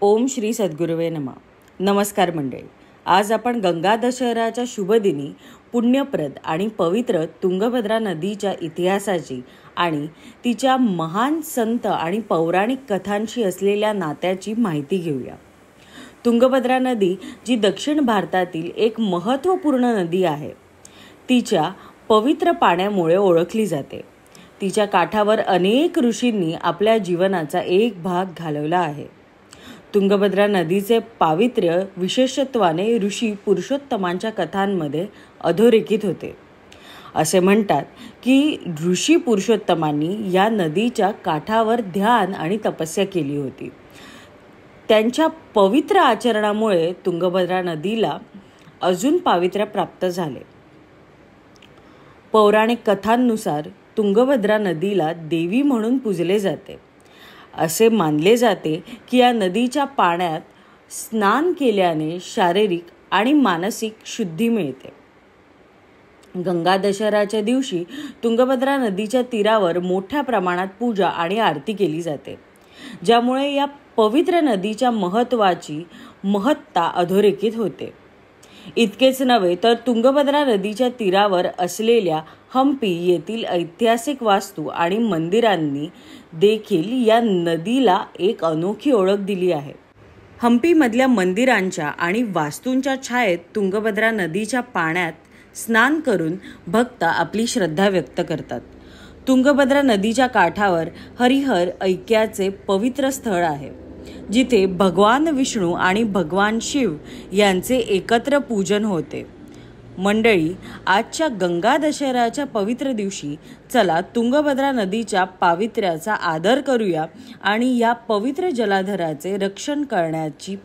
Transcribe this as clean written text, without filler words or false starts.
ओम श्री सद्गुरुवे नमः. नमस्कार मंडळी. आज आपण गंगा दशहराच्या शुभदिनी पुण्यप्रद आणि पवित्र तुंगभद्रा नदीच्या इतिहासाची आणि तिच्या महान संत आणि पौराणिक कथांशी असलेल्या नात्याची माहिती घेऊया. तुंगभद्रा नदी जी दक्षिण भारतातील एक महत्त्वपूर्ण नदी आहे, तिच्या पवित्र पाण्यामुळे ओळखली जाते. तिच्या काठावर अनेक ऋषींनी आपल्या जीवनाचा एक भाग घालवला आहे. तुंगभद्रा नदीचे पावित्र्य विशेषत्वाने ऋषी पुरुषोत्तमांच्या कथांमध्ये अधोरेखित होते. असे म्हणतात की ऋषी पुरुषोत्तमांनी या नदीच्या काठावर ध्यान आणि तपस्या केली होती. त्यांच्या पवित्र आचरणामुळे तुंगभद्रा नदीला अजून पावित्र्य प्राप्त झाले. पौराणिक कथांनुसार तुंगभद्रा नदीला देवी म्हणून पूजले जाते. असे मानले जाते की या नदीच्या पाण्यात स्नान केल्याने शारीरिक आणि मानसिक शुद्धी मिळते. गंगा दशहराच्या दिवशी तुंगभद्रा नदीच्या तीरावर मोठ्या प्रमाणात पूजा आणि आरती केली जाते, ज्यामुळे या पवित्र नदीच्या महत्त्वाची महत्ता अधोरेखित होते. इतकेच नव्हे तर तुंगभद्रा नदीच्या तीरावर असलेल्या हम्पी येथील ऐतिहासिक वास्तू आणि मंदिरांनी देखील या नदीला एक अनोखी ओळख दिली आहे. हम्पीमधल्या मंदिरांच्या आणि वास्तूंच्या छायेत तुंगभद्रा नदीच्या पाण्यात स्नान करून भक्त आपली श्रद्धा व्यक्त करतात. तुंगभद्रा नदीच्या काठावर हरिहर ऐक्याचे पवित्र स्थळ आहे, जिथे भगवान विष्णू आणि भगवान शिव यांचे एकत्र पूजन होते. मंडळी, आजच्या गंगा दशहराच्या पवित्र दिवशी चला तुंगभद्रा नदीच्या पावित्र्याचा आदर करूया आणि या पवित्र जलाधराचे रक्षण करण्याची